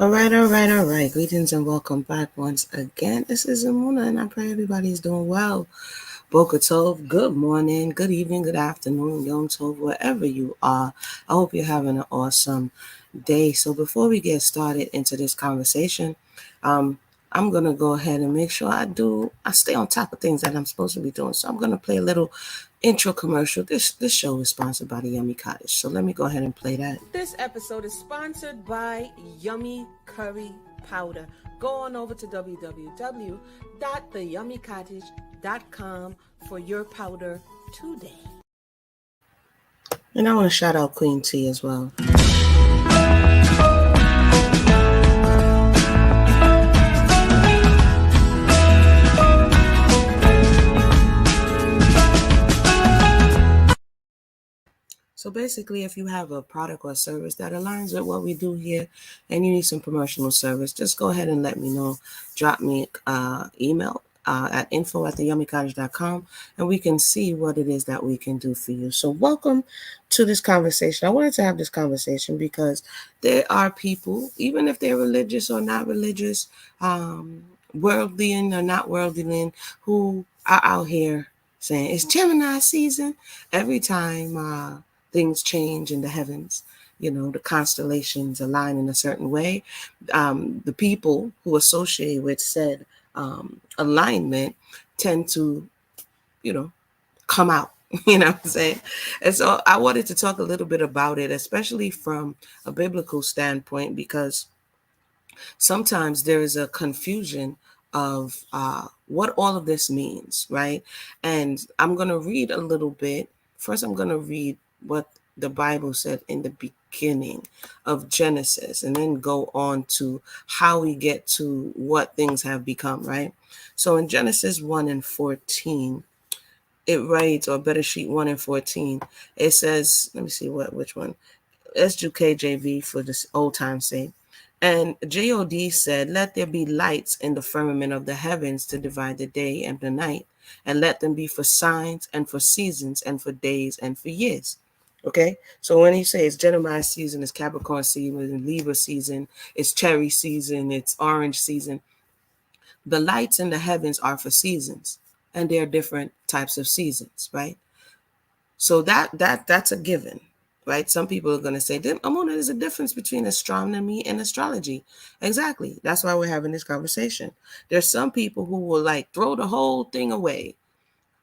All right, all right, all right. Greetings and welcome back once again. This is Amuna, and I pray everybody's doing well. Boker Tov, good morning, good evening, good afternoon, Yom Tov, wherever you are. I hope you're having an awesome day. So before we get started into this conversation, um, I'm gonna go ahead and make sure I stay on top of things that I'm supposed to be doing. So I'm gonna play a little intro commercial. This show is sponsored by the Yummy Cottage. So let me go ahead and play that. This episode is sponsored by Yummy Curry Powder. Go on over to www.theyummycottage.com for your powder today. And I want to shout out Queen T as well. So basically, if you have a product or service that aligns with what we do here and you need some promotional service, just go ahead and let me know. Drop me email at info@theyummycottage.com and we can see what it is that we can do for you. So welcome to this conversation. I wanted to have this conversation because there are people, even if they're religious or not religious, worldly in or not worldly in, who are out here saying it's Gemini season every time things change in the heavens. The constellations align in a certain way. The people who associate with said alignment tend to, come out. You know what I'm saying? And so I wanted to talk a little bit about it, especially from a biblical standpoint, because sometimes there is a confusion of what all of this means, right? And I'm going to read a little bit. First, I'm going to read what the Bible said in the beginning of Genesis and then go on to how we get to what things have become, right? So in Genesis 1 and 14, it writes, or better sheet 1 and 14, it says, let me see which one. Let's do KJV for this old time's sake. And God said, let there be lights in the firmament of the heavens to divide the day and the night, and let them be for signs and for seasons and for days and for years. Okay, so when he says Gemini season, it's Capricorn season, Libra season, it's cherry season, it's orange season. The lights in the heavens are for seasons, and there are different types of seasons, right? So that's a given, right? Some people are going to say, Amona, there's a difference between astronomy and astrology. Exactly. That's why we're having this conversation. There's some people who will throw the whole thing away.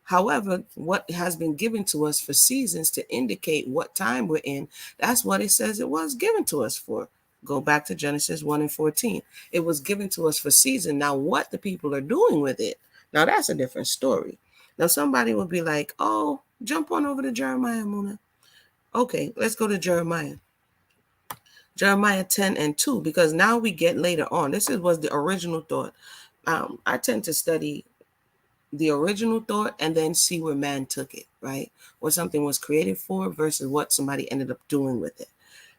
However, what has been given to us for seasons to indicate what time we're in, that's what it says it was given to us for. Go back to Genesis 1 and 14. It was given to us for season. Now, what the people are doing with it, now that's a different story. Now, somebody will be like, oh, jump on over to Jeremiah, Muna. Okay, let's go to Jeremiah. Jeremiah 10 and 2, because now we get later on. Was the original thought. I tend to study the original thought and then see where man took it, right? What something was created for versus what somebody ended up doing with it.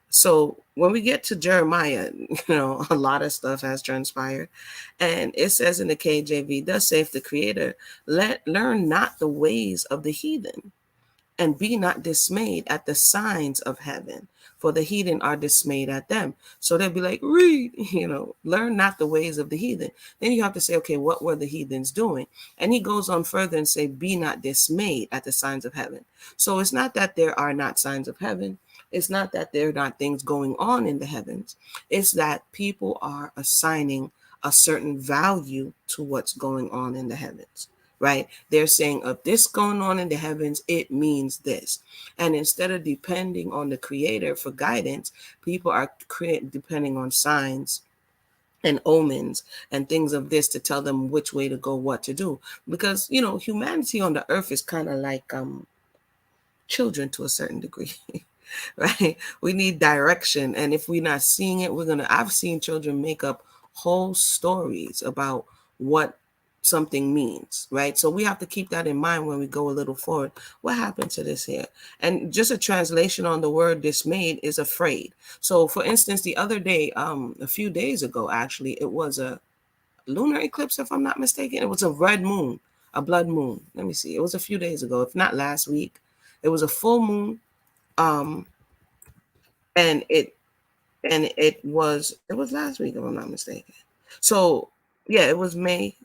So when we get to Jeremiah, a lot of stuff has transpired. And it says in the KJV, thus saith the Creator, learn not the ways of the heathen, and be not dismayed at the signs of heaven, for the heathen are dismayed at them. So they'll be like, read, learn not the ways of the heathen. Then you have to say, okay, what were the heathens doing? And he goes on further and say, be not dismayed at the signs of heaven. So it's not that there are not signs of heaven. It's not that there are not things going on in the heavens. It's that people are assigning a certain value to what's going on in the heavens. Right? They're saying, if this going on in the heavens, it means this. And instead of depending on the Creator for guidance, people are depending on signs and omens and things of this to tell them which way to go, what to do. Because, humanity on the earth is kind of like children to a certain degree. Right? We need direction. And if we're not seeing it, I've seen children make up whole stories about what something means, right? So we have to keep that in mind when we go a little forward. What happened to this here? And just a translation on the word dismayed is afraid. So for instance, the other day, a few days ago, actually, it was a lunar eclipse, if I'm not mistaken. It was a red moon, a blood moon. Let me see. It was a few days ago, if not last week. It was a full moon. And and it was last week if I'm not mistaken. So yeah, it was May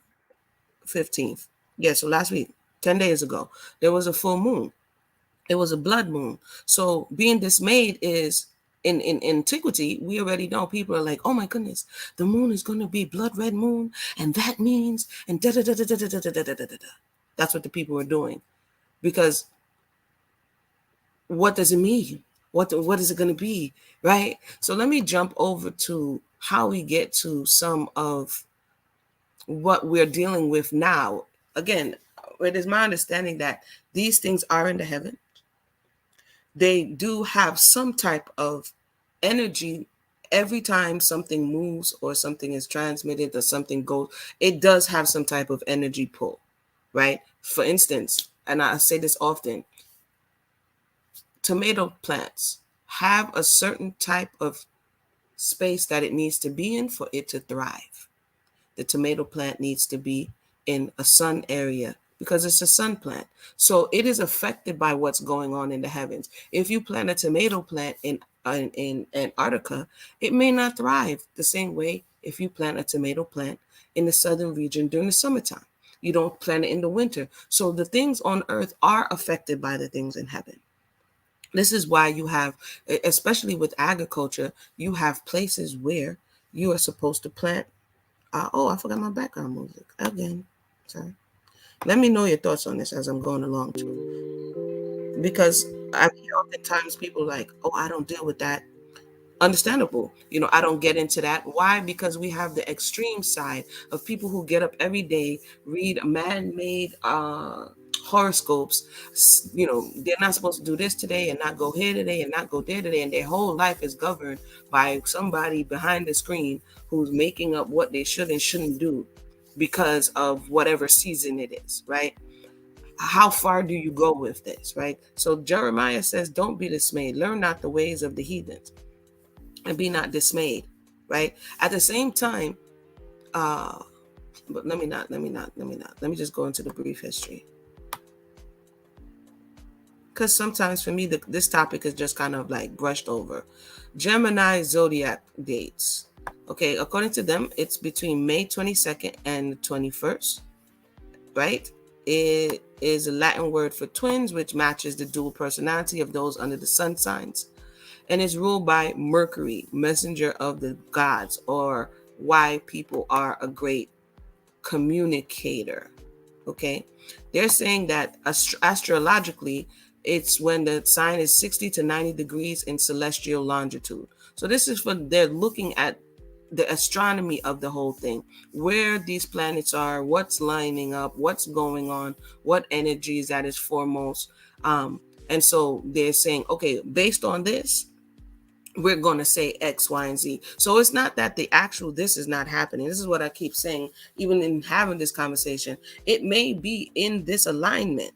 15th. Yeah, so last week, 10 days ago, there was a full moon. It was a blood moon. So being dismayed is in antiquity, we already know people are like, oh my goodness, the moon is going to be blood red moon, and that means and da da da da da da da da da da da. That's what the people were doing, because what does it mean? What is it going to be, right? So let me jump over to how we get to some of what we're dealing with now. Again, it is my understanding that these things are in the heaven. They do have some type of energy every time something moves or something is transmitted or something goes. It does have some type of energy pull, right? For instance, and I say this often, tomato plants have a certain type of space that it needs to be in for it to thrive. The tomato plant needs to be in a sun area because it's a sun plant. So it is affected by what's going on in the heavens. If you plant a tomato plant in Antarctica, it may not thrive the same way if you plant a tomato plant in the southern region during the summertime. You don't plant it in the winter. So the things on earth are affected by the things in heaven. This is why you have, especially with agriculture, you have places where you are supposed to plant. Oh, I forgot my background music again. Sorry. Let me know your thoughts on this as I'm going along too, because I mean, oftentimes people like, oh, I don't deal with that. Understandable. I don't get into that. Why? Because we have the extreme side of people who get up every day, read man-made horoscopes. They're not supposed to do this today and not go here today and not go there today, and their whole life is governed by somebody behind the screen who's making up what they should and shouldn't do because of whatever season it is, right? How far do you go with this, right? So Jeremiah says, don't be dismayed. Learn not the ways of the heathens and be not dismayed, right? At the same time, but let me just go into the brief history. Because sometimes for me, this topic is just kind of like brushed over. Gemini zodiac dates. Okay, according to them, it's between May 22nd and 21st, right? It is a Latin word for twins, which matches the dual personality of those under the sun signs, and is ruled by Mercury, messenger of the gods, or why people are a great communicator. Okay, they're saying that astrologically, it's when the sign is 60 to 90 degrees in celestial longitude. So this is they're looking at the astronomy of the whole thing, where these planets are, what's lining up, what's going on, what energies that is foremost. And so they're saying, okay, based on this, we're going to say X, Y, and Z. So it's not that this is not happening. This is what I keep saying, even in having this conversation. It may be in this alignment.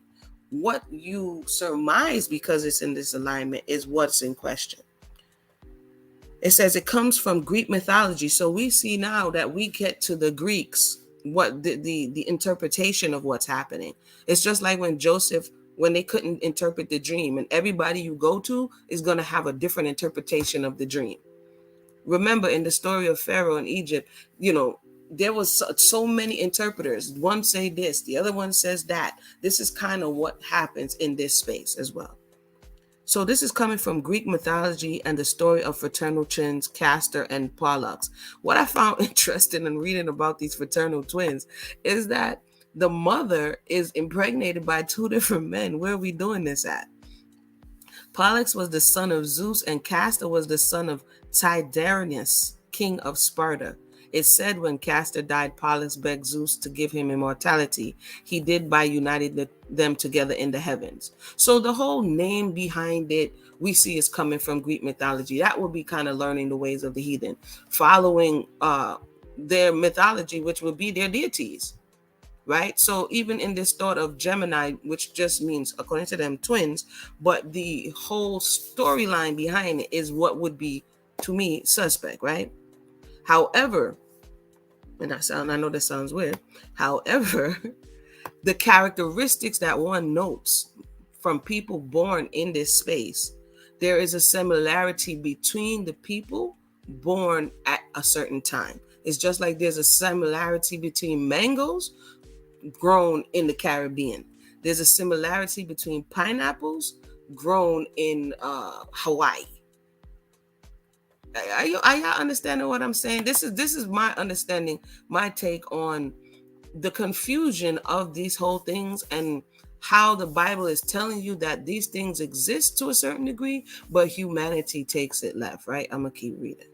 What you surmise because it's in this alignment is what's in question. It says it comes from Greek mythology. So we see now that we get to the Greeks, what the interpretation of what's happening. It's just like when they couldn't interpret the dream, and everybody you go to is going to have a different interpretation of the dream. Remember, in the story of Pharaoh in Egypt, there was so many interpreters. One say this, the other one says that. This is kind of what happens in this space as well. So this is coming from Greek mythology and the story of fraternal twins, Castor and Pollux. What I found interesting in reading about these fraternal twins is that the mother is impregnated by two different men. Where are we doing this at? Pollux was the son of Zeus, and Castor was the son of Tyndareus, king of Sparta. It said when Castor died, Pollux begged Zeus to give him immortality. He did by uniting them together in the heavens. So the whole name behind it, we see is coming from Greek mythology. That would be kind of learning the ways of the heathen, following their mythology, which would be their deities. Right? So even in this thought of Gemini, which just means, according to them, twins, but the whole storyline behind it is what would be, to me, suspect, right? However, I know that sounds weird. However, the characteristics that one notes from people born in this space, there is a similarity between the people born at a certain time. It's just like there's a similarity between mangoes grown in the Caribbean. There's a similarity between pineapples grown in Hawaii. Are y'all understanding what I'm saying? This is my understanding, my take on the confusion of these whole things, and how the Bible is telling you that these things exist to a certain degree, but humanity takes it left, right? I'm gonna keep reading.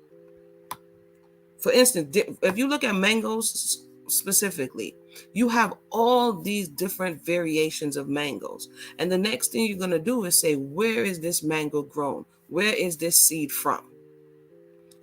For instance, if you look at mangoes specifically, you have all these different variations of mangoes. And the next thing you're going to do is say, where is this mango grown? Where is this seed from?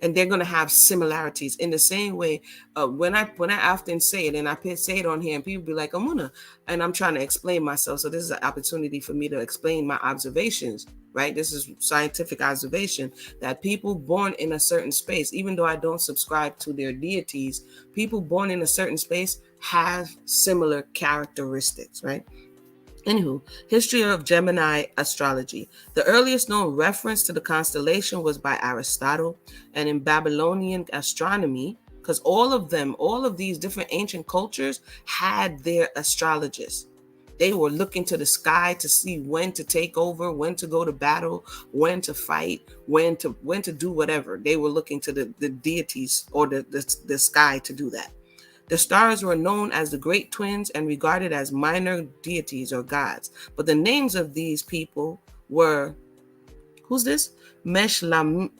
And they're going to have similarities in the same way. When I often say it, and I say it on here, and people be like, Amuna, and I'm trying to explain myself. So this is an opportunity for me to explain my observations, right? This is scientific observation that people born in a certain space, even though I don't subscribe to their deities, people born in a certain space have similar characteristics, right? Anywho, history of Gemini astrology. The earliest known reference to the constellation was by Aristotle, and in Babylonian astronomy, because all of these different ancient cultures had their astrologists. They were looking to the sky to see when to take over, when to go to battle, when to fight, when to do whatever. They were looking to the deities or the sky to do that. The stars were known as the Great Twins and regarded as minor deities or gods. But the names of these people were, who's this? Meshlamtia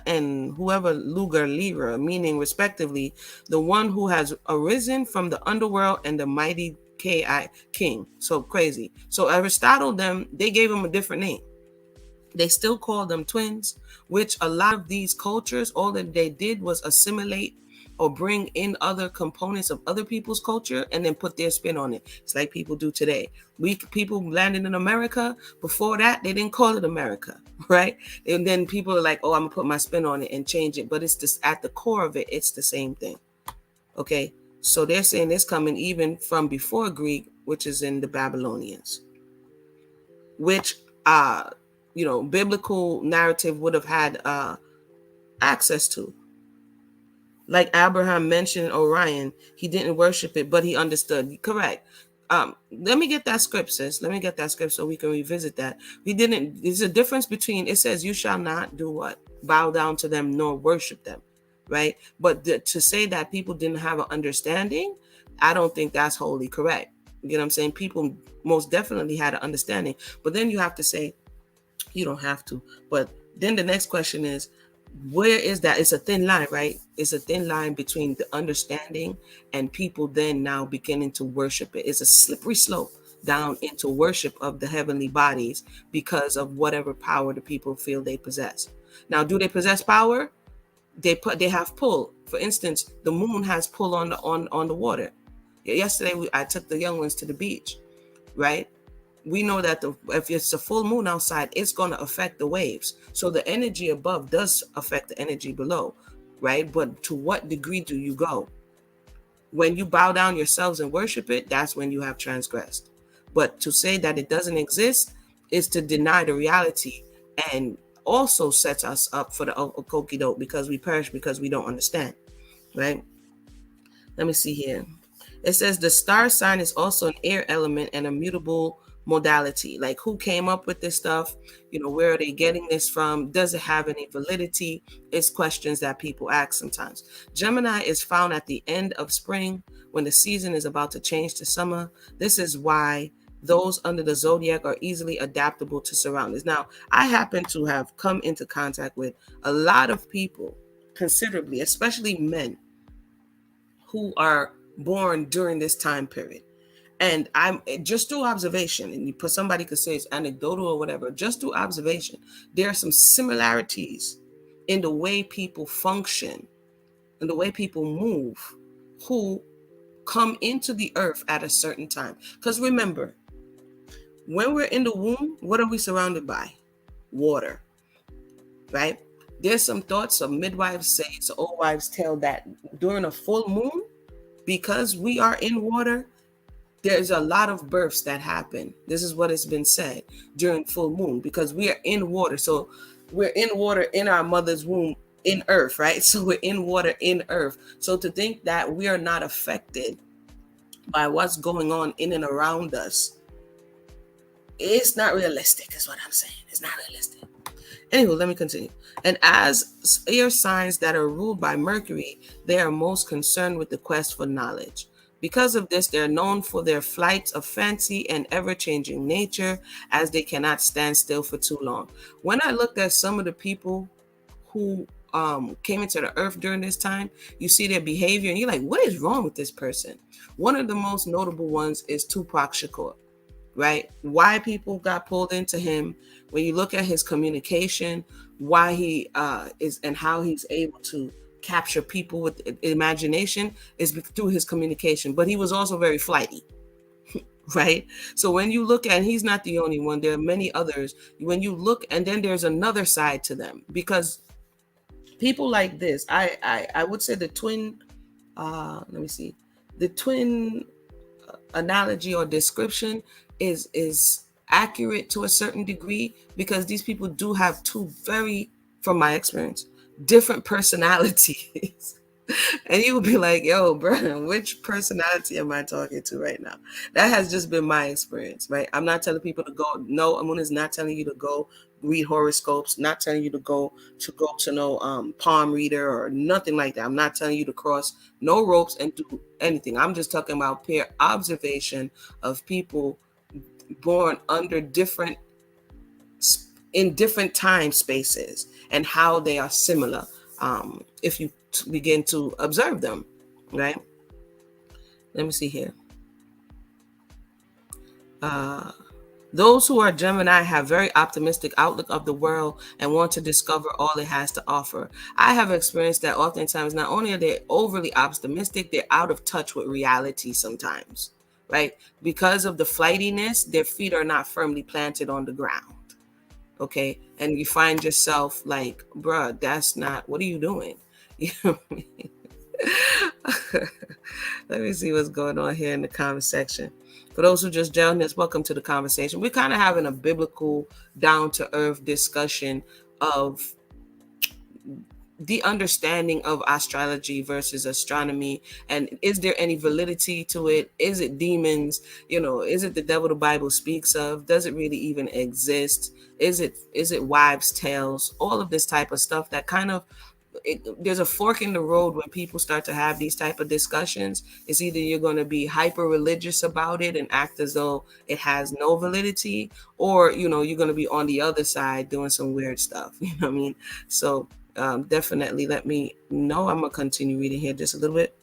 and whoever Lugar Lira, meaning respectively, the one who has arisen from the underworld and the mighty king. So crazy. So Aristotle, they gave him a different name. They still called them twins, which a lot of these cultures, all that they did was assimilate or bring in other components of other people's culture and then put their spin on it. It's like people do today. People landed in America. Before that, they didn't call it America, right? And then people are like, oh, I'm gonna put my spin on it and change it. But it's just at the core of it, it's the same thing. Okay. So they're saying it's coming even from before Greek, which is in the Babylonians, which biblical narrative would have had access to. Like Abraham mentioned Orion, he didn't worship it, but he understood. Correct. Let me get that script, sis. Let me get that script so we can revisit that. He didn't. There's a difference between, it says, you shall not do what? Bow down to them nor worship them, right? But to say that people didn't have an understanding, I don't think that's wholly correct. You know what I'm saying? People most definitely had an understanding. But then you have to say, you don't have to. But then the next question is, where is that? It's a thin line, right? It's a thin line between the understanding and people then now beginning to worship it. It's a slippery slope down into worship of the heavenly bodies because of whatever power the people feel they possess. Now, do they possess power? They have pull. For instance, the moon has pull on the water. Yesterday, I took the young ones to the beach, right? We know that if it's a full moon outside, it's going to affect the waves. So the energy above does affect the energy below, right? But to what degree do you go? When you bow down yourselves and worship it, that's when you have transgressed. But to say that it doesn't exist is to deny the reality, and also sets us up for the okie doke, because we perish because we don't understand, right? Let me see here. It says the star sign is also an air element and a mutable modality. Like, who came up with this stuff? Where are they getting this from? Does it have any validity? It's questions that people ask sometimes. Gemini is found at the end of spring when the season is about to change to summer. This is why those under the zodiac are easily adaptable to surroundings. Now, I happen to have come into contact with a lot of people, considerably, especially men, who are born during this time period. And I'm just through observation, and somebody could say it's anecdotal or whatever, just through observation, there are some similarities in the way people function and the way people move who come into the earth at a certain time. Because remember, when we're in the womb, what are we surrounded by? Water, right? There's some thoughts, some midwives say, so old wives tell, that during a full moon, because we are in water, there's a lot of births that happen. This is what has been said during full moon, because we are in water. So we're in water in our mother's womb in earth, right? So we're in water in earth. So to think that we are not affected by what's going on in and around us, it's not realistic, is what I'm saying. It's not realistic. Anyway, let me continue. And as air signs that are ruled by Mercury, they are most concerned with the quest for knowledge. Because of this, they're known for their flights of fancy and ever changing nature, as they cannot stand still for too long. When I looked at some of the people who came into the earth during this time, you see their behavior and you're like, what is wrong with this person? One of the most notable ones is Tupac Shakur, right? Why people got pulled into him. When you look at his communication, why he is and how he's able to capture people with imagination is through his communication. But he was also very flighty, right? So when you look at, he's not the only one. There are many others. When you look, and then there's another side to them, because people like this, I would say the twin. Let me see, the twin analogy or description is accurate to a certain degree, because these people do have two very, from my experience, different personalities. And you would be like, yo, bro, which personality am I talking to right now? That has just been my experience, right? I'm not telling people to go. No, Amun is not telling you to go read horoscopes, not telling you to no palm reader or nothing like that. I'm not telling you to cross no ropes and do anything. I'm just talking about peer observation of people born under different, in different time spaces, and how they are similar, if you begin to observe them, right? Let me see here. Those who are Gemini have very optimistic outlook of the world and want to discover all it has to offer. I have experienced that oftentimes not only are they overly optimistic, they're out of touch with reality sometimes, right? Because of the flightiness, their feet are not firmly planted on the ground. Okay. And you find yourself like, bruh, that's not, what are you doing? You know what I mean? Let me see what's going on here in the comment section. For those who just joined us, welcome to the conversation. We're kind of having a biblical, down to earth discussion of the understanding of astrology versus astronomy, and is there any validity to it? Is it demons? Is it the devil the Bible speaks of? Does it really even exist? Is it wives' tales? All of this type of stuff that kind of, there's a fork in the road when people start to have these type of discussions. It's either you're going to be hyper religious about it and act as though it has no validity, or you're going to be on the other side doing some weird stuff. You know what I mean? So definitely let me know. I'm gonna continue reading here just a little bit.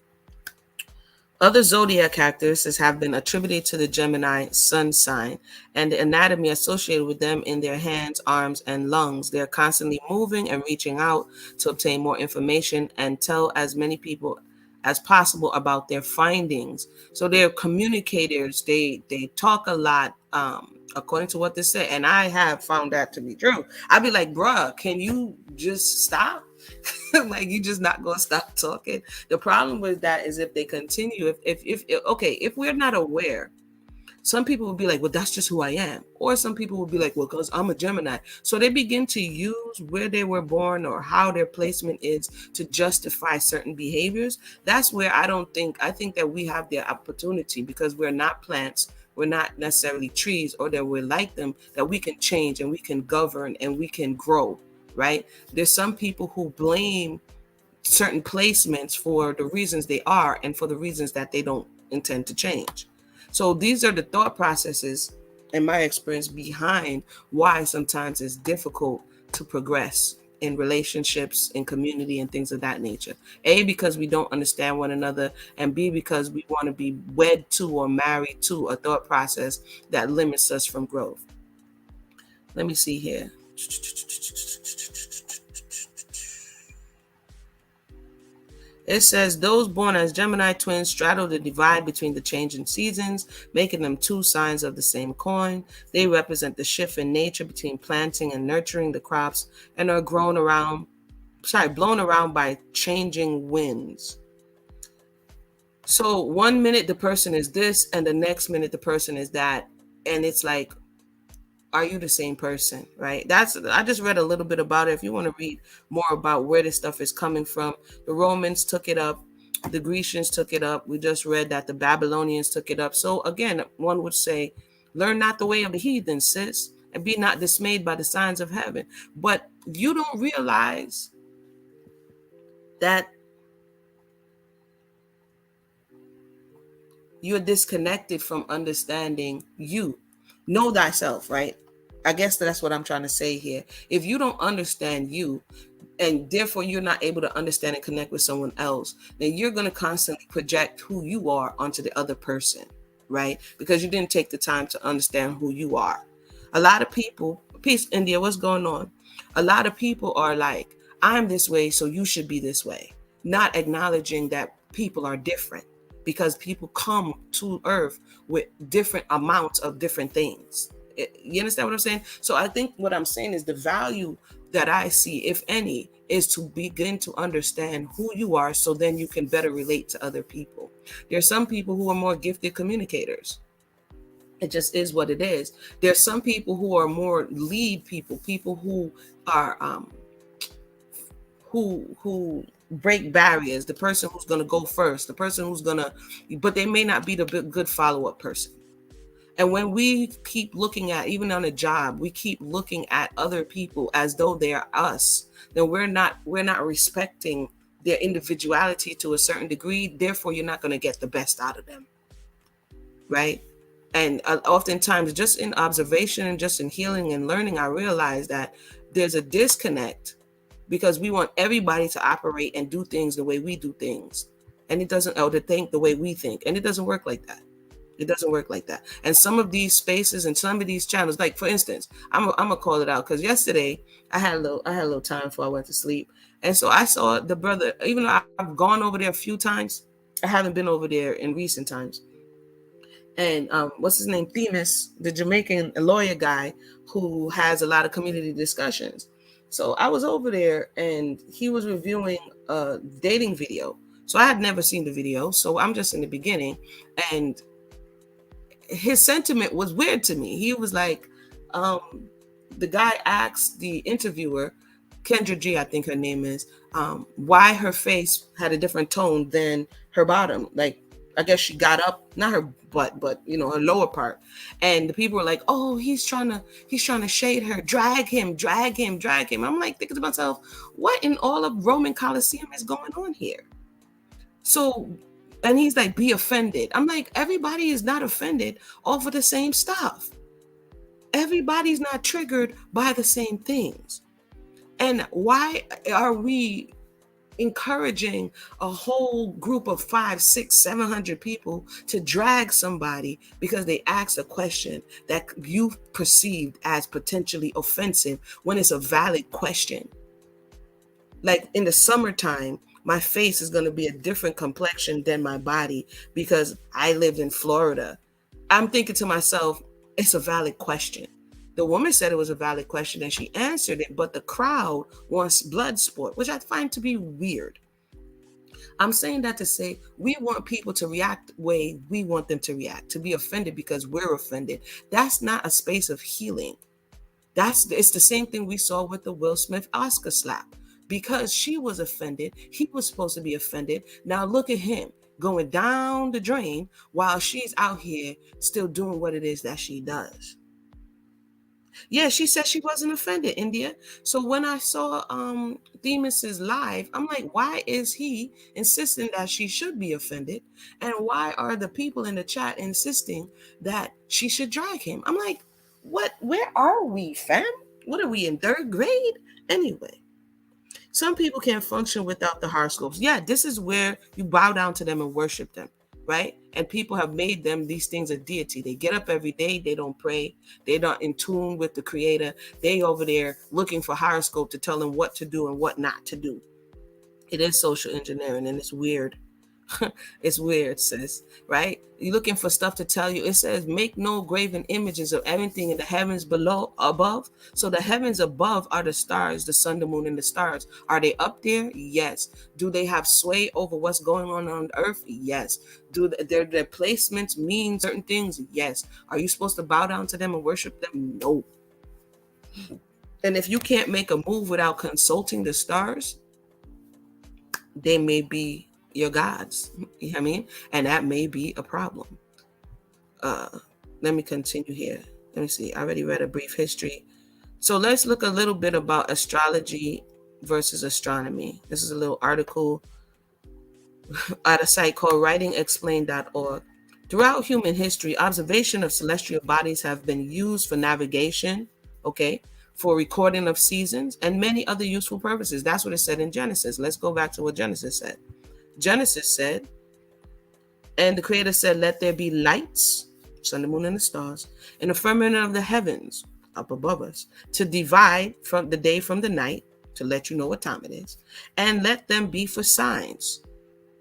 Other zodiac characteristics have been attributed to the Gemini sun sign and the anatomy associated with them in their hands, arms, and lungs. They're constantly moving and reaching out to obtain more information and tell as many people as possible about their findings. So they're communicators. They talk a lot, according to what they say. And I have found that to be true. I'd be like, bruh, can you just stop? Like, you just not gonna stop talking. The problem with that is if they continue, if we're not aware, some people will be like, well, that's just who I am. Or some people will be like, well, because I'm a Gemini. So they begin to use where they were born or how their placement is to justify certain behaviors. That's where I think that we have the opportunity, because we're not plants, we're not necessarily trees, or that we're like them, that we can change and we can govern and we can grow, right? There's some people who blame certain placements for the reasons they are and for the reasons that they don't intend to change. So these are the thought processes, in my experience, behind why sometimes it's difficult to progress in relationships, in community, and things of that nature. A, because we don't understand one another, and B, because we want to be wed to or married to a thought process that limits us from growth. Let me see here. It says those born as Gemini twins straddle the divide between the changing seasons, making them two sides of the same coin. They represent the shift in nature between planting and nurturing the crops, and are blown around by changing winds. So one minute the person is this, and the next minute the person is that, and it's like, Are you the same person, right? I just read a little bit about it. If you want to read more about where this stuff is coming from, the Romans took it up, the Grecians took it up. We just read that the Babylonians took it up. So again, one would say, learn not the way of the heathen, sis, and be not dismayed by the signs of heaven. But you don't realize that you're disconnected from understanding you. Know thyself, right? I guess that's what I'm trying to say here. If you don't understand you, and therefore you're not able to understand and connect with someone else, then you're going to constantly project who you are onto the other person, right? Because you didn't take the time to understand who you are. A lot of people, peace, India, what's going on? A lot of people are like, I'm this way, so you should be this way, not acknowledging that people are different, because people come to earth with different amounts of different things. You understand what I'm saying? So I think what I'm saying is the value that I see, if any, is to begin to understand who you are, so then you can better relate to other people. There are some people who are more gifted communicators. It just is what it is. There's some people who are more lead people, people who are who break barriers, the person who's going to go first, the person who's going to, but they may not be the good follow-up person. And when we keep looking at, even on a job, we keep looking at other people as though they are us, then we're not respecting their individuality to a certain degree. Therefore, you're not going to get the best out of them, right? And oftentimes, just in observation and just in healing and learning, I realize that there's a disconnect because we want everybody to operate and do things the way we do things, and it doesn't, or to think the way we think, and it doesn't work like that. It doesn't work like that. And some of these spaces and some of these channels, like for instance, I'm gonna call it out because yesterday I had a little time before I went to sleep, and so I saw the brother. Even though I've gone over there a few times, I haven't been over there in recent times. And what's his name? Themis, the Jamaican lawyer guy who has a lot of community discussions. So I was over there and he was reviewing a dating video. So I had never seen the video. So I'm just in the beginning. And his sentiment was weird to me. He was like, the guy asked the interviewer, Kendra G, I think her name is, why her face had a different tone than her bottom. Like, I guess she got up, not her butt, but her lower part. And the people were like, "Oh, he's trying to shade her, drag him." I'm like thinking to myself, what in all of Roman Colosseum is going on here? So, and he's like, "Be offended." I'm like, everybody is not offended off of the same stuff. Everybody's not triggered by the same things. And why are we encouraging a whole group of 500, 600, 700 people to drag somebody because they asked a question that you perceived as potentially offensive when it's a valid question? Like in the summertime, my face is going to be a different complexion than my body because I lived in Florida. I'm thinking to myself, it's a valid question. The woman said it was a valid question and she answered it, but the crowd wants blood sport, which I find to be weird. I'm saying that to say we want people to react the way we want them to react, to be offended because we're offended. That's not a space of healing. It's the same thing we saw with the Will Smith Oscar slap. Because she was offended, he was supposed to be offended. Now look at him going down the drain while she's out here still doing what it is that she does. Yeah, she said she wasn't offended, India. So when I saw Themis's live, I'm like, why is he insisting that she should be offended? And why are the people in the chat insisting that she should drag him? I'm like, what? Where are we, fam? What are we in third grade? Anyway, some people can't function without the horoscopes. Yeah, this is where you bow down to them and worship them, right? And people have made them these things a deity. They get up every day. They don't pray. They're not in tune with the creator. They over there looking for horoscope to tell them what to do and what not to do. It is social engineering and it's weird. It's weird, sis, right? You're looking for stuff to tell you. It says, make no graven images of everything in the heavens below, above. So the heavens above are the stars, the sun, the moon, and the stars. Are they up there? Yes. Do they have sway over what's going on earth? Yes. Do their placements mean certain things? Yes. Are you supposed to bow down to them and worship them? No. And if you can't make a move without consulting the stars, they may be your gods. You know what I mean? And that may be a problem. Uh, Let me continue here. Let me see. I already read a brief history. So let's look a little bit about astrology versus astronomy. This is a little article at a site called writingexplained.org. Throughout human history, observation of celestial bodies have been used for navigation, okay, for recording of seasons, and many other useful purposes. That's what it said in Genesis. Let's go back to what Genesis said. Genesis said, and the Creator said, let there be lights, sun, the moon, and the stars, in the firmament of the heavens up above us, to divide from the day from the night, to let you know what time it is, and let them be for signs.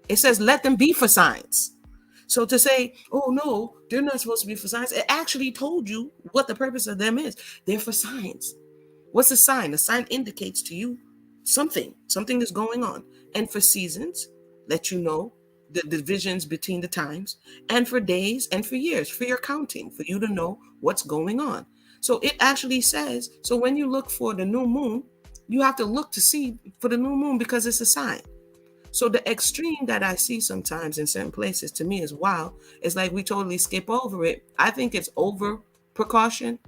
It says, let them be for signs. So to say, oh no, they're not supposed to be for signs, it actually told you what the purpose of them is. They're for signs. What's a sign? A sign indicates to you something is going on. And for seasons, let you know the divisions between the times, and for days and for years, for your counting, for you to know what's going on. So it actually says, so when you look for the new moon, you have to look to see for the new moon because it's a sign. So the extreme that I see sometimes in certain places, to me, is wow. It's like we totally skip over it. I think it's over precaution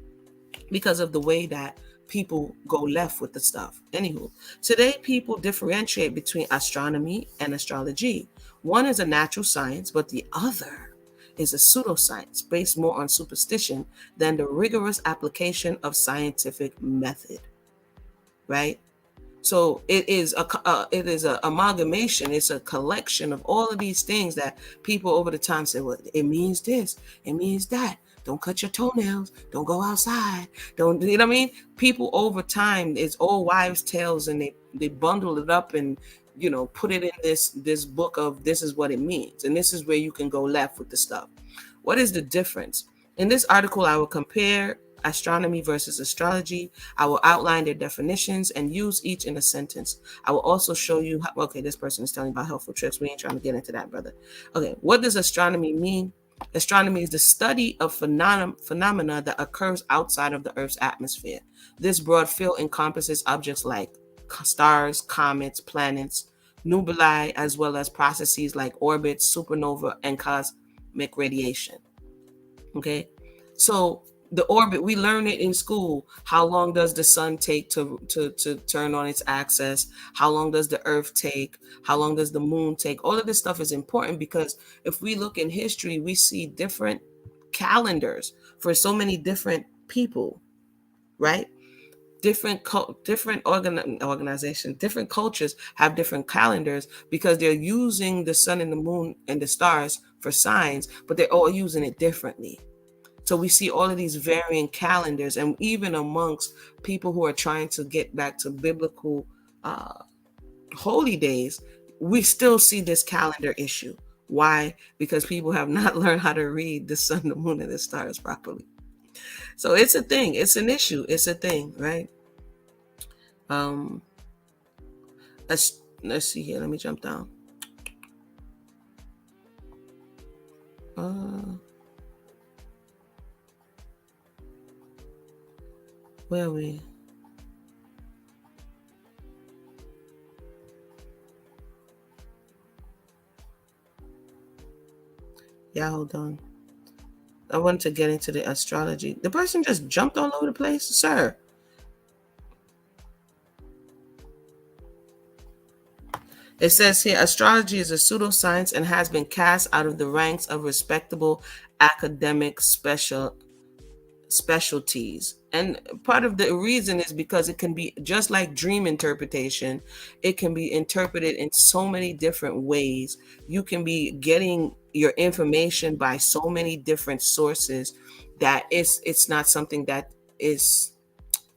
because of the way that people go left with the stuff. Anywho, today people differentiate between astronomy and astrology. One is a natural science, but the other is a pseudoscience based more on superstition than the rigorous application of scientific method. Right? So it is a amalgamation. It's a collection of all of these things that people over the time say, well, it means this, it means that. Don't cut your toenails. Don't go outside. Don't, you know what I mean? People over time, it's all wives' tales, and they bundle it up and, you know, put it in this book of this is what it means. And this is where you can go left with the stuff. What is the difference? In this article, I will compare astronomy versus astrology. I will outline their definitions and use each in a sentence. I will also show you how, okay, this person is telling about helpful trips. We ain't trying to get into that, brother. Okay, what does astronomy mean? Astronomy is the study of phenomena that occurs outside of the Earth's atmosphere. This broad field encompasses objects like stars, comets, planets, nebulae, as well as processes like orbits, supernova, and cosmic radiation. Okay, so the orbit, we learn it in school. How long does the sun take to turn on its axis? How long does the earth take? How long does the moon take? All of this stuff is important because if we look in history, we see different calendars for so many different people, right? Different organizations, different cultures have different calendars because they're using the sun and the moon and the stars for signs, but they're all using it differently. So we see all of these varying calendars, and even amongst people who are trying to get back to biblical holy days, we still see this calendar issue. Why? Because people have not learned how to read the sun, the moon, and the stars properly. So it's a thing. It's an issue. It's a thing, right? Let's see here. Let me jump down. Where are we? Yeah, hold on. I wanted to get into the astrology. The person just jumped all over the place, sir. It says here, astrology is a pseudoscience and has been cast out of the ranks of respectable academic specialties. And part of the reason is because it can be just like dream interpretation. It can be interpreted in so many different ways. You can be getting your information by so many different sources that it's not something that is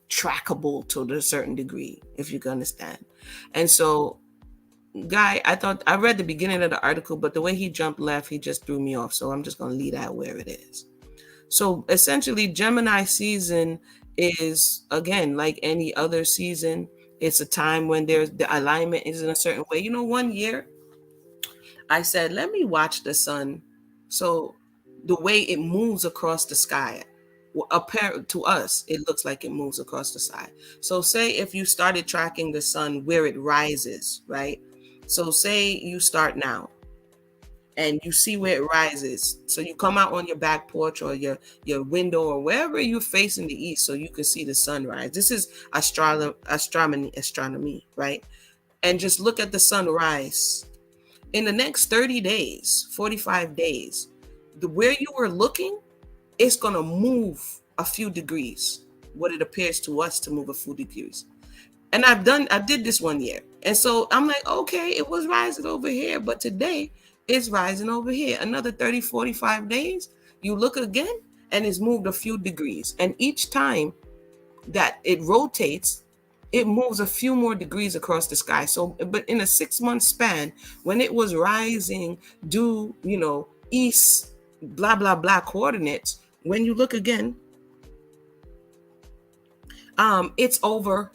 trackable to a certain degree, if you can understand. And so, Guy, I read the beginning of the article, but the way he jumped left, he just threw me off. So I'm just going to leave that where it is. So essentially, Gemini season is, again, like any other season. It's a time when the alignment is in a certain way. You know, one year I said, let me watch the sun. So the way it moves across the sky. apparent to us, it looks like it moves across the side. So say if you started tracking the sun where it rises, right? So say you start now and you see where it rises. So you come out on your back porch or your window or wherever you're facing the east so you can see the sunrise. This is astronomy, right? And just look at the sunrise. In the next 30 days, 45 days, where you were looking, it's going to move a few degrees, what it appears to us to move a few degrees. And I did this one year. And so I'm like, okay, it was rising over here, but today it's rising over here. Another 30, 45 days, you look again and it's moved a few degrees. And each time that it rotates, it moves a few more degrees across the sky. So, but in a 6-month span, when it was rising due, east, blah, blah, blah coordinates, when you look again, it's over,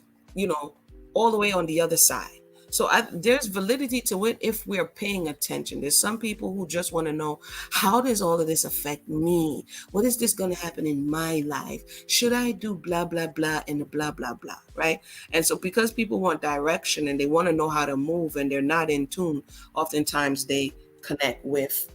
all the way on the other side. So there's validity to it if we're paying attention. There's some people who just want to know, how does all of this affect me? What is this going to happen in my life? Should I do blah, blah, blah, and the blah, blah, blah, right? And so because people want direction and they want to know how to move and they're not in tune, oftentimes they connect with,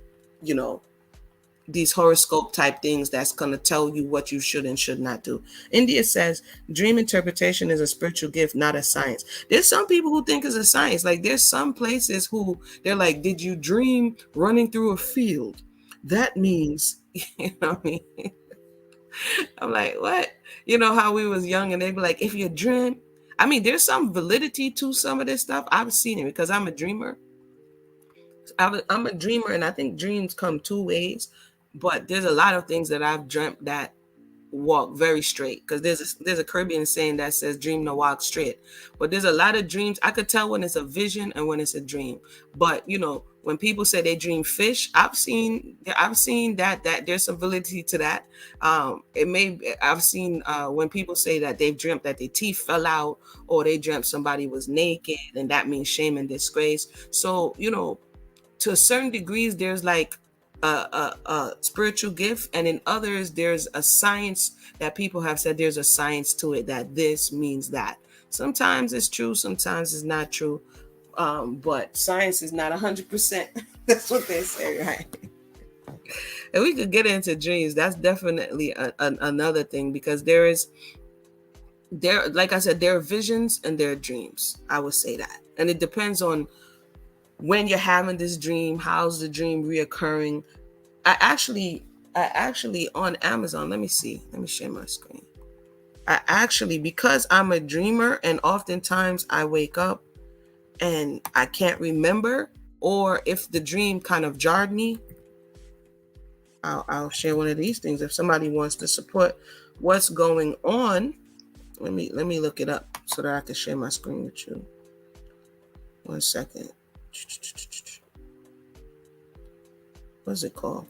these horoscope type things that's going to tell you what you should and should not do. India says dream interpretation is a spiritual gift, not a science. There's some people who think it's a science. Like there's some places who they're like, did you dream running through a field? That means, what I mean? I'm like, what? How we was young and they'd be like, if you dream, I mean, there's some validity to some of this stuff. I've seen it because I'm a dreamer. I'm a dreamer, and I think dreams come two ways. But there's a lot of things that I've dreamt that walk very straight. Because there's a Caribbean saying that says "dream to walk straight." But there's a lot of dreams. I could tell when it's a vision and when it's a dream. But when people say they dream fish, I've seen that there's some validity to that. I've seen when people say that they've dreamt that their teeth fell out, or they dreamt somebody was naked, and that means shame and disgrace. So to a certain degrees, there's like a spiritual gift, and in others there's a science that people have said there's a science to it, that this means that. Sometimes it's true, sometimes it's not true, but science is not 100%. That's what they say, right? And we could get into dreams. That's definitely another thing, because like I said, there are visions and there are dreams. I would say that, and it depends on when you're having this dream, how's the dream reoccurring. I actually on Amazon, let me share my screen. Because I'm a dreamer and oftentimes I wake up and I can't remember, or if the dream kind of jarred me, I'll share one of these things. If somebody wants to support what's going on, let me look it up so that I can share my screen with you. 1 second. What's it called?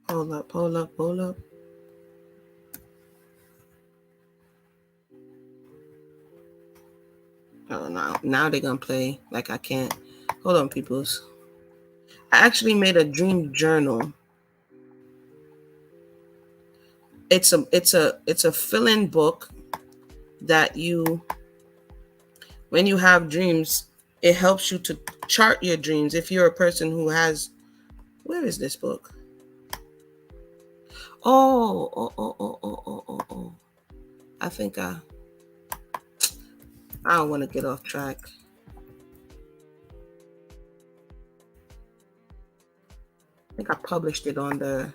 Hold up. Oh, now they're gonna play like I can't. Hold on, peoples. I actually made a dream journal. It's a fill-in book that when you have dreams, it helps you to chart your dreams. If you're a person who has, where is this book? Oh. I think I don't want to get off track. I think I published it under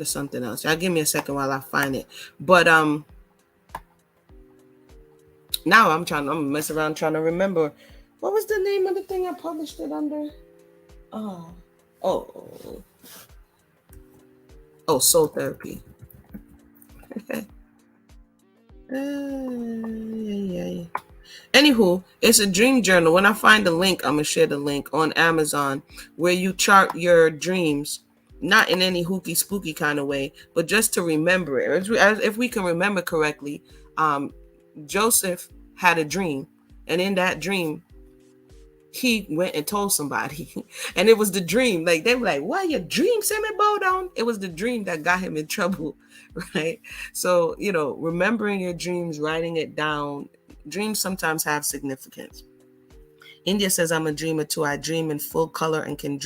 something else. Y'all give me a second while I find it. But now I'm gonna mess around trying to remember what was the name of the thing I published it under. Soul Therapy. Anywho, it's a dream journal. When I find the link, I'm gonna share the link on Amazon, where you chart your dreams not in any hooky spooky kind of way, but just to remember it. If we can remember correctly, Joseph had a dream, and in that dream, he went and told somebody, and it was the dream. Like they were like, "What, your dream sent me bow down?" It was the dream that got him in trouble, right? So remembering your dreams, writing it down. Dreams sometimes have significance. India says, I'm a dreamer too. I dream in full color and can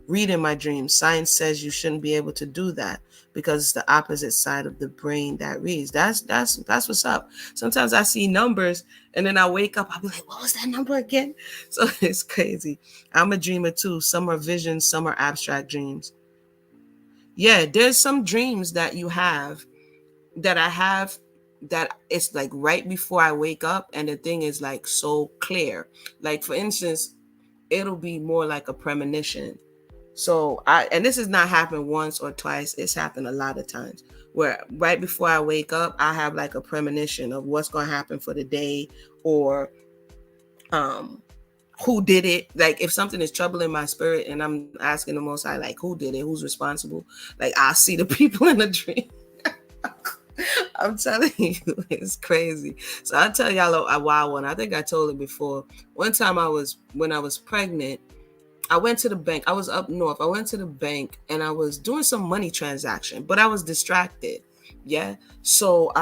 read in my dreams. Science says you shouldn't be able to do that because it's the opposite side of the brain that reads. That's what's up. Sometimes I see numbers and then I wake up, I'll be like, what was that number again? So it's crazy. I'm a dreamer too. Some are visions, some are abstract dreams. Yeah, there's some dreams that you have that I have that it's like right before I wake up, and the thing is like so clear. Like for instance, it'll be more like a premonition. So and this has not happened once or twice, it's happened a lot of times where right before I wake up, I have like a premonition of what's going to happen for the day, or who did it. Like if something is troubling my spirit and I'm asking the Most High, like who did it, who's responsible, like I see the people in the dream. I'm telling you, it's crazy. So I'll tell y'all a wild one. I think I told it before. One time when I was pregnant, I went to the bank. I was up north. I went to the bank and I was doing some money transaction, but I was distracted. Yeah. So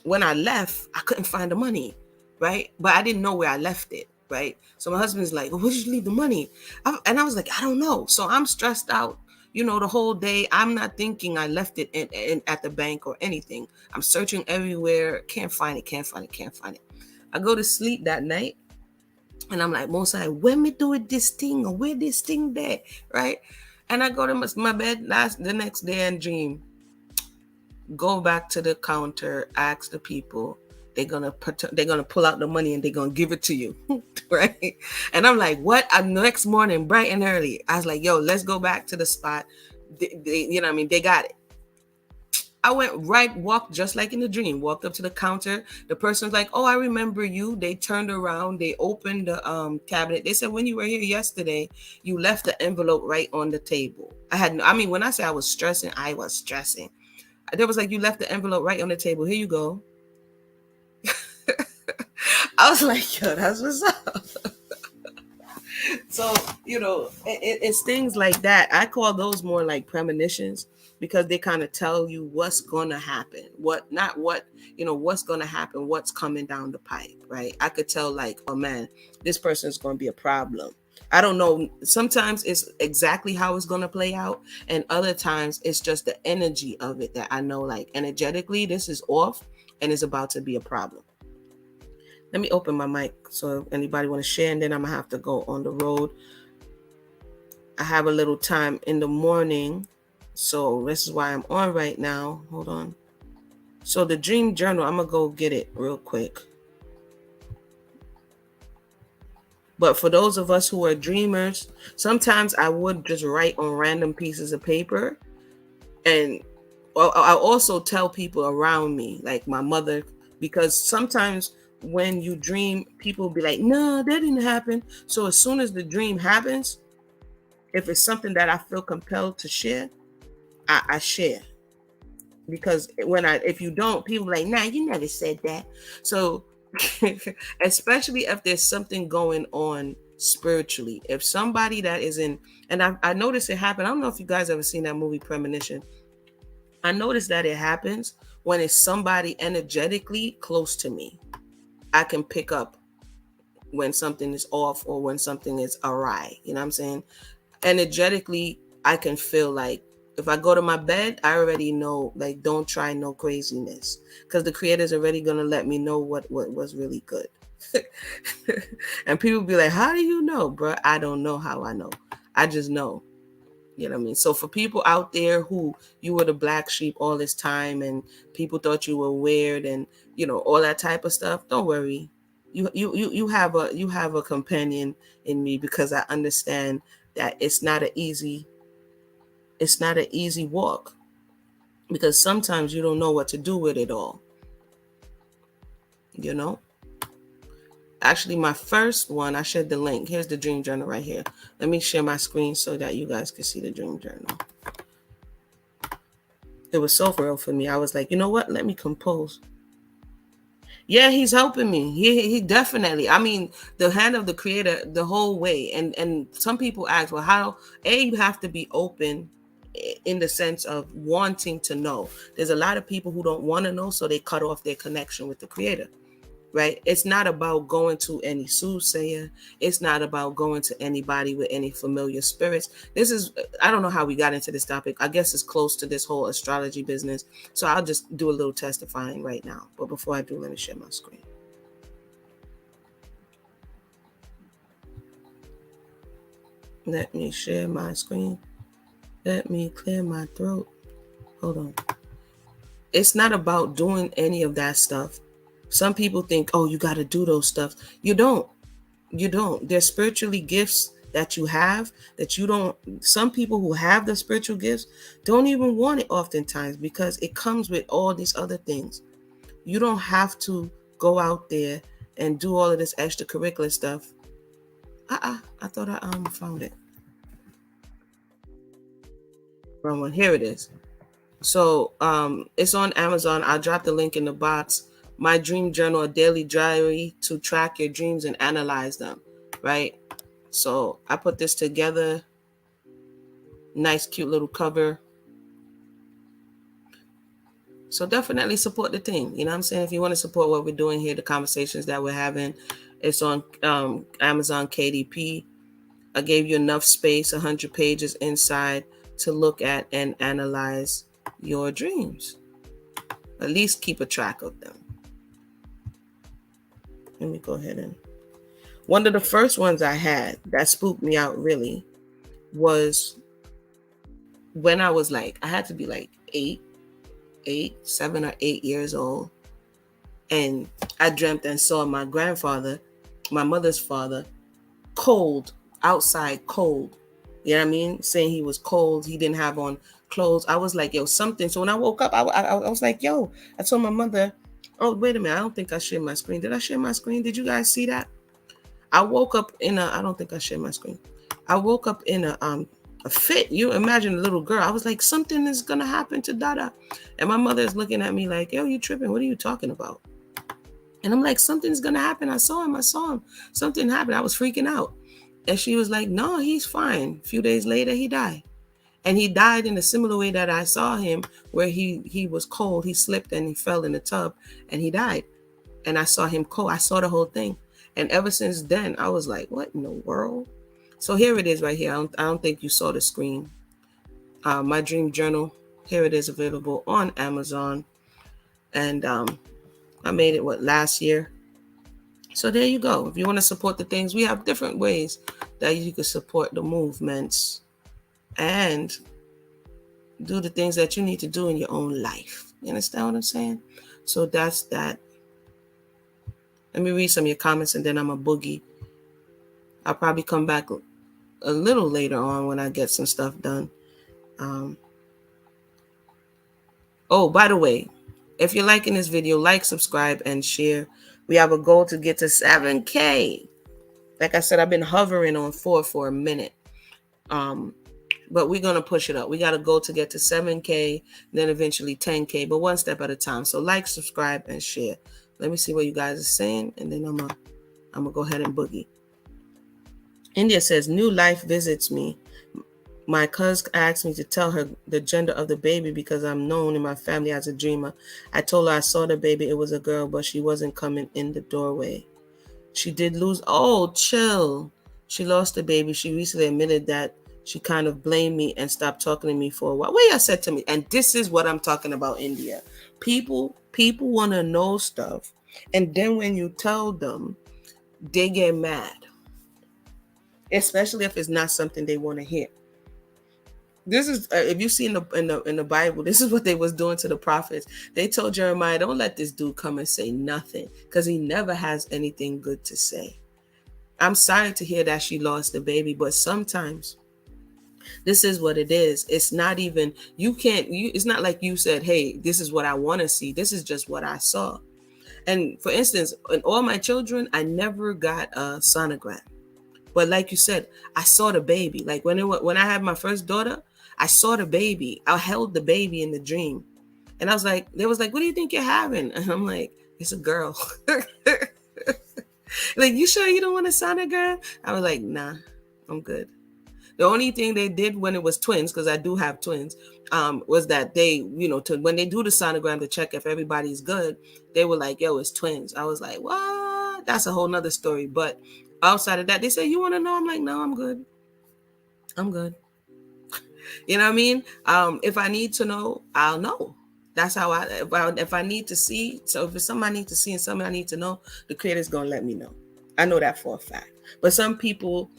when I left, I couldn't find the money, right? But I didn't know where I left it, right? So my husband's like, well, where did you leave the money? And I was like, I don't know. So I'm stressed out, the whole day. I'm not thinking I left it at the bank or anything. I'm searching everywhere. Can't find it. I go to sleep that night. And I'm like, Most High, when me do it this thing, or where this thing there, right? And I go to my bed the next day and dream. Go back to the counter, ask the people. They're gonna pull out the money and they're gonna give it to you, right? And I'm like, what? The next morning, bright and early, I was like, yo, let's go back to the spot. They got it. I walked just like in the dream, walked up to the counter. The person was like, oh, I remember you. They turned around, they opened the cabinet. They said, when you were here yesterday, you left the envelope right on the table. When I say I was stressing, I was stressing. There was like, you left the envelope right on the table. Here you go. I was like, yo, that's what's up. So, it's things like that. I call those more like premonitions, because they kind of tell you what's going to happen, what's going to happen, what's coming down the pipe, right? I could tell like, oh man, this person is going to be a problem. I don't know. Sometimes it's exactly how it's going to play out. And other times it's just the energy of it that I know, like energetically, this is off and it's about to be a problem. Let me open my mic so if anybody want to share, and then I'm going to have to go on the road. I have a little time in the morning. So this is why I'm on right now. Hold on. So the dream journal, I'm going to go get it real quick. But for those of us who are dreamers, sometimes I would just write on random pieces of paper. And I also tell people around me, like my mother, because sometimes when you dream, people will be like, no, that didn't happen. So as soon as the dream happens, if it's something that I feel compelled to share, I share. Because if you don't, people are like, nah, you never said that. So especially if there's something going on spiritually, if somebody that is in, and I noticed it happen. I don't know if you guys ever seen that movie Premonition. I noticed that it happens when it's somebody energetically close to me. I can pick up when something is off or when something is awry. You know what I'm saying? Energetically, I can feel like if I go to my bed, I already know, like, don't try no craziness, because the creator's already going to let me know what was really good. And people be like, how do you know, bro? I don't know how I know. I just know. You know what I mean? So for people out there who you were the black sheep all this time and people thought you were weird and, all that type of stuff, don't worry. You have a companion in me, because I understand that it's not an easy walk, because sometimes you don't know what to do with it all. Actually, my first one, I shared the link. Here's the dream journal right here. Let me share my screen so that you guys can see the dream journal. It was so real for me. I was like, you know what? Let me compose. Yeah, he's helping me. He definitely. I mean, the hand of the creator the whole way. And some people ask, well, how you have to be open in the sense of wanting to know. There's a lot of people who don't want to know, so they cut off their connection with the creator. Right? It's not about going to any soothsayer. It's not about going to anybody with any familiar spirits. This is, I don't know how we got into this topic. I guess it's close to this whole astrology business. So I'll just do a little testifying right now. But before I do, let me share my screen. Let me share my screen. Let me clear my throat. Hold on. It's not about doing any of that stuff. Some people think, oh, you got to do those stuff. You don't. You don't. There's spiritually gifts that you have that you don't. Some people who have the spiritual gifts don't even want it oftentimes because it comes with all these other things. You don't have to go out there and do all of this extracurricular stuff. I thought I found it. Wrong one. Here it is. So it's on Amazon. I'll drop the link in the box. My dream journal, a daily diary to track your dreams and analyze them, right? So I put this together. Nice, cute little cover. So definitely support the thing. You know what I'm saying? If you want to support what we're doing here, the conversations that we're having, it's on Amazon KDP. I gave you enough space, 100 pages inside to look at and analyze your dreams. At least keep a track of them. Let me go ahead and... One of the first ones I had that spooked me out really was when I was like, I had to be like 7 or 8 years old. And I dreamt and saw my grandfather, my mother's father, cold, outside cold. You know what I mean? Saying he was cold. He didn't have on clothes. I was like, yo, something. So when I woke up, I was like, yo, I told my mother, oh, wait a minute. I don't think I shared my screen. Did I share my screen? Did you guys see that? I woke up in I don't think I shared my screen. I woke up in a fit. You imagine a little girl. I was like, something is going to happen to Dada. And my mother is looking at me like, yo, you tripping. What are you talking about? And I'm like, something's going to happen. I saw him. Something happened. I was freaking out. And she was like, no, he's fine. A few days later, he died. And he died in a similar way that I saw him, where he was cold. He slipped and he fell in the tub and he died. And I saw him cold. I saw the whole thing. And ever since then, I was like, what in the world? So here it is right here. I don't think you saw the screen. My dream journal. Here it is, available on Amazon. And I made it, last year. So there you go. If you want to support the things, we have different ways that you can support the movements and do the things that you need to do in your own life. You understand what I'm saying? So that's that. Let me read some of your comments and then I'm a boogie. I'll probably come back a little later on when I get some stuff done. Oh, by the way, if you're liking this video, like, subscribe, and share. We have a goal to get to 7K. Like I said, I've been hovering on 4 for a minute. But we're going to push it up. We got a goal to get to 7K, then eventually 10K, but one step at a time. So like, subscribe, and share. Let me see what you guys are saying, and then I'm gonna go ahead and boogie. India says, new life visits me. My cousin asked me to tell her the gender of the baby because I'm known in my family as a dreamer. I told her I saw the baby. It was a girl, but she wasn't coming in the doorway. She did lose. Oh, chill. She lost the baby. She recently admitted that she kind of blamed me and stopped talking to me for a while. Wait, I said to me, and this is what I'm talking about, India. People want to know stuff. And then when you tell them, they get mad. Especially if it's not something they want to hear. This is, if you see in the Bible, this is what they was doing to the prophets. They told Jeremiah, don't let this dude come and say nothing, because he never has anything good to say. I'm sorry to hear that she lost the baby, but sometimes this is what it is. It's not even, it's not like you said, hey, this is what I want to see. This is just what I saw. And for instance, in all my children, I never got a sonogram. But like you said, I saw the baby. Like when I had my first daughter, I saw the baby. I held the baby in the dream. And I was like, they was like, what do you think you're having? And I'm like, it's a girl. Like, you sure you don't want a sonogram? I was like, nah, I'm good. The only thing they did when it was twins, because I do have twins, was that they, when they do the sonogram to check if everybody's good, they were like, yo, it's twins. I was like, what? That's a whole nother story. But outside of that, they say, you want to know? I'm like, no, I'm good. I'm good. You know what I mean? If I need to know, I'll know. That's how if I need to see. So if it's something I need to see and something I need to know, the creator's going to let me know. I know that for a fact. But some people,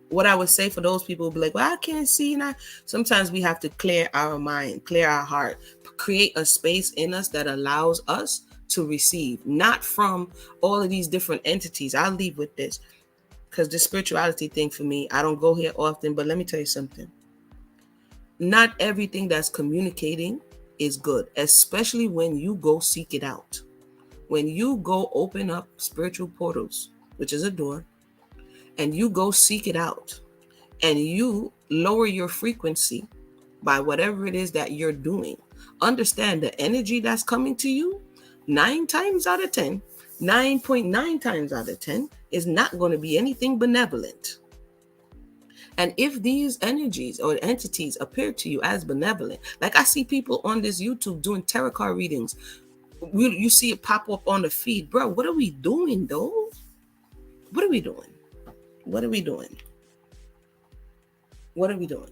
what I would say for those people would be like, well, I can't see. And sometimes we have to clear our mind, clear our heart, create a space in us that allows us to receive, not from all of these different entities. I'll leave with this, because the spirituality thing for me, I don't go here often, but let me tell you something. Not everything that's communicating is good, especially when you go seek it out. When you go open up spiritual portals, which is a door, and you go seek it out, and you lower your frequency by whatever it is that you're doing, understand the energy that's coming to you 9 times out of 10, 9.9 times out of 10 is not going to be anything benevolent. And if these energies or entities appear to you as benevolent, like I see people on this YouTube doing tarot card readings, you see it pop up on the feed. Bro, what are we doing though? What are we doing? What are we doing? What are we doing?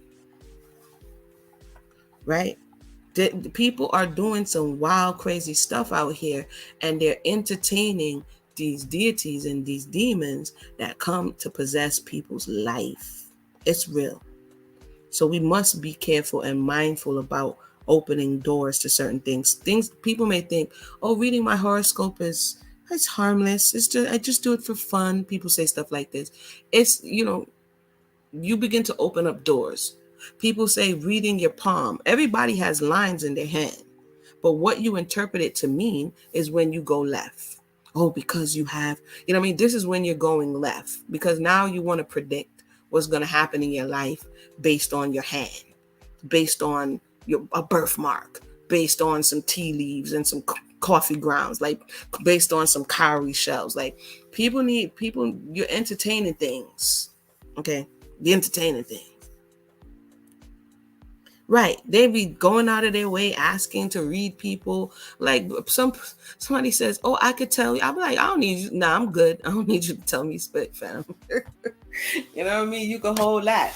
Right? The people are doing some wild, crazy stuff out here, and they're entertaining these deities and these demons that come to possess people's life. It's real. So we must be careful and mindful about opening doors to certain things. Things people may think, oh, reading my horoscope it's harmless. I just do it for fun. People say stuff like this. It's, you begin to open up doors. People say reading your palm. Everybody has lines in their hand. But what you interpret it to mean is when you go left. Oh, because you have, this is when you're going left. Because now you want to predict what's going to happen in your life based on your hand, based on a birthmark, based on some tea leaves and some coffee grounds, like based on some cowrie shells. Like you're entertaining things. Okay. The entertaining thing. Right. They be going out of their way asking to read people. Like somebody says, oh, I could tell you. I'm like, I don't need you. Nah, I'm good. I don't need you to tell me spit, fam. You know what I mean? You can hold that.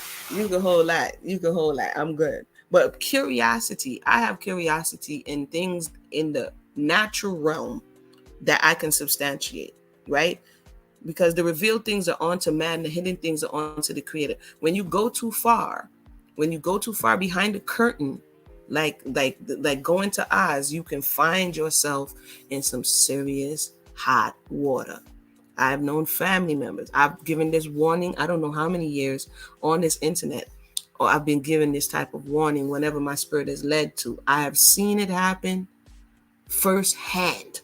I'm good. But curiosity, I have curiosity in things in the natural realm that I can substantiate, right? Because the revealed things are onto man, the hidden things are onto the creator. When you go too far behind the curtain, like going to Oz, you can find yourself in some serious hot water. I've known family members. I've given this warning, I don't know how many years on this internet, or I've been given this type of warning whenever my spirit is led to. I have seen it happen firsthand.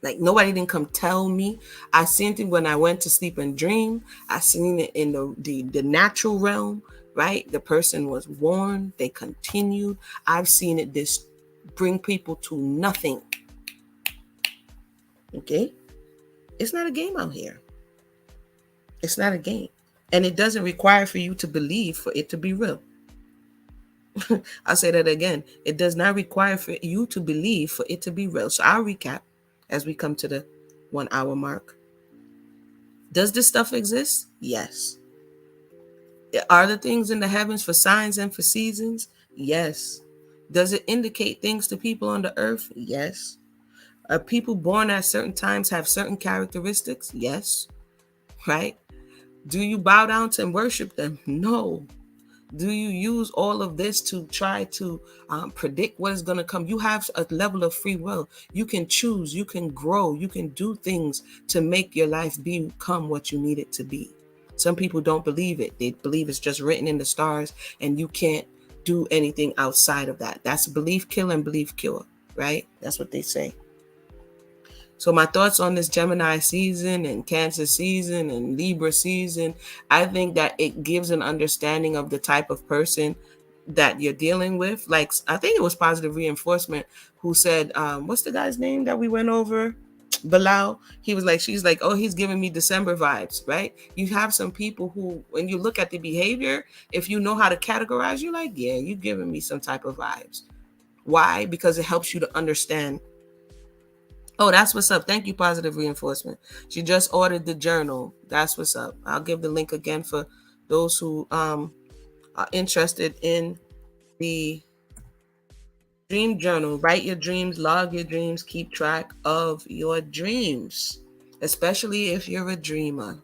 Like nobody didn't come tell me. I seen it when I went to sleep and dream. I seen it in the natural realm, right? The person was warned. They continued. I've seen it bring people to nothing. Okay? It's not a game out here. It's not a game. And it doesn't require for you to believe for it to be real. I'll say that again. It does not require for you to believe for it to be real. So I'll recap as we come to the 1 hour mark. Does this stuff exist? Yes. Are the things in the heavens for signs and for seasons? Yes. Does it indicate things to people on the earth? Yes. Are people born at certain times have certain characteristics? Yes. Right? Do you bow down to and worship them? No. Do you use all of this to try to predict what is going to come? You have a level of free will. You can choose, you can grow, you can do things to make your life become what you need it to be. Some people don't believe it. They believe it's just written in the stars and you can't do anything outside of that. That's belief kill and belief cure, right? That's what they say. So my thoughts on this Gemini season and Cancer season and Libra season, I think that it gives an understanding of the type of person that you're dealing with. Like, I think it was Positive Reinforcement who said, what's the guy's name that we went over? Bilal. He was like, she's like, oh, he's giving me December vibes, right? You have some people who, when you look at the behavior, if you know how to categorize, you're like, yeah, you're giving me some type of vibes. Why? Because it helps you to understand. Oh, that's what's up. Thank you, Positive Reinforcement. She just ordered the journal. That's what's up. I'll give the link again for those who are interested in the dream journal. Write your dreams, log your dreams, keep track of your dreams, especially if you're a dreamer.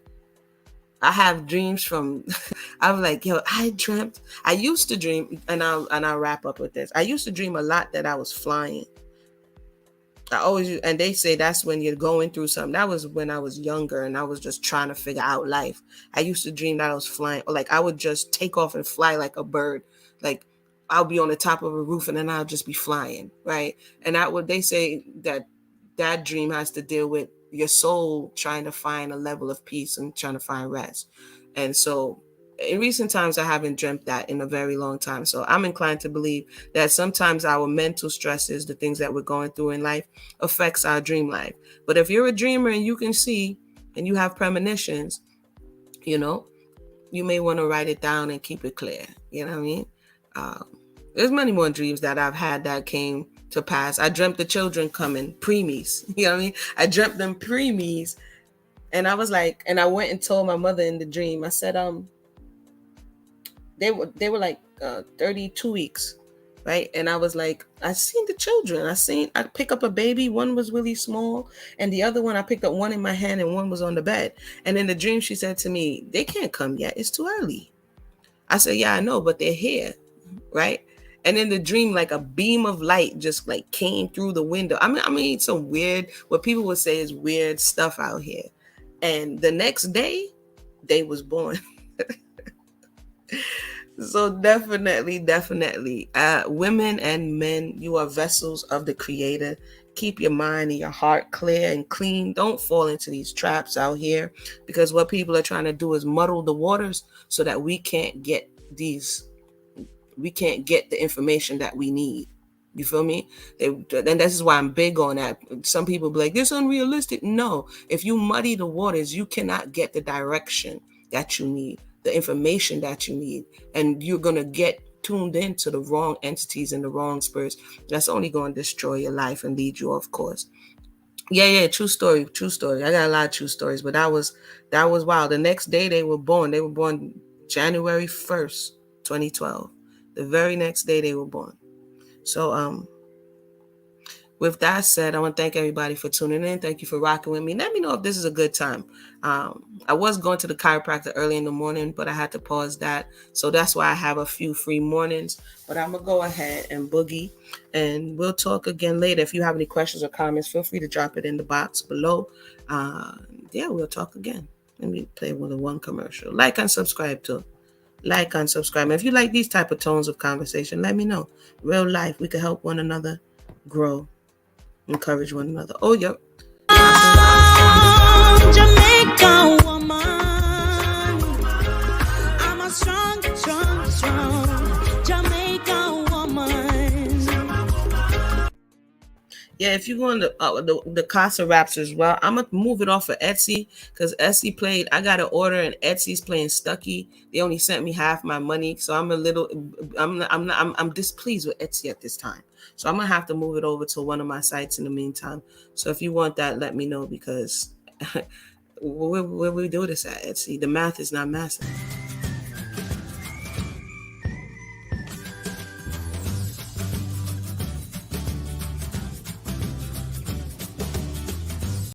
I have dreams from, I'm like, yo, I used to dream, and I'll wrap up with this. I used to dream a lot that I was flying. I always, and they say that's when you're going through something. That was when I was younger and I was just trying to figure out life. I used to dream that I was flying, or like I would just take off and fly like a bird. Like I'll be on the top of a roof and then I'll just be flying, right? And that would, they say that dream has to deal with your soul trying to find a level of peace and trying to find rest. And so in recent times, I haven't dreamt that in a very long time. So I'm inclined to believe that sometimes our mental stresses, the things that we're going through in life, affects our dream life. But if you're a dreamer and you can see and you have premonitions, you know, you may want to write it down and keep it clear. You know what I mean? There's many more dreams that I've had that came to pass. I dreamt the children coming, preemies. You know what I mean? I dreamt them preemies. And I was like, and I went and told my mother in the dream, I said, they were like 32 weeks, right? And I was like, I seen the children. I pick up a baby. One was really small, and the other one, I picked up one in my hand and one was on the bed. And in the dream, she said to me, they can't come yet. It's too early. I said, yeah, I know, but they're here, right? And in the dream, like a beam of light just like came through the window. I mean, some weird, what people would say is weird stuff out here. And the next day, they was born. So definitely, women and men, you are vessels of the Creator. Keep your mind and your heart clear and clean. Don't fall into these traps out here, because what people are trying to do is muddle the waters so that we can't get the information that we need. You feel me? And this is why I'm big on that. Some people be like, this is unrealistic. No, if you muddy the waters, you cannot get the direction that you need, the information that you need, and you're going to get tuned into the wrong entities and the wrong spirits. That's only going to destroy your life and lead you off course. Yeah, true story. I got a lot of true stories, but that was wild. The next day they were born January 1st, 2012. The very next day they were born. So with that said, I want to thank everybody for tuning in. Thank you for rocking with me. Let me know if this is a good time. I was going to the chiropractor early in the morning, but I had to pause that. So that's why I have a few free mornings. But I'm going to go ahead and boogie, and we'll talk again later. If you have any questions or comments, feel free to drop it in the box below. We'll talk again. Let me play with one commercial. Like and subscribe too. Like and subscribe. If you like these type of tones of conversation, let me know. Real life, we can help one another grow. Encourage one another. Oh, yep. Jamaica woman. I'm a strong Jamaica woman. Yeah, if you go on the Casa Raps as well, I'm gonna move it off of Etsy, because Etsy played. I got an order and Etsy's playing Stucky. They only sent me half my money, so I'm displeased with Etsy at this time. So I'm gonna have to move it over to one of my sites in the meantime. So if you want that, let me know, because where we do this at Etsy, the math is not mathing.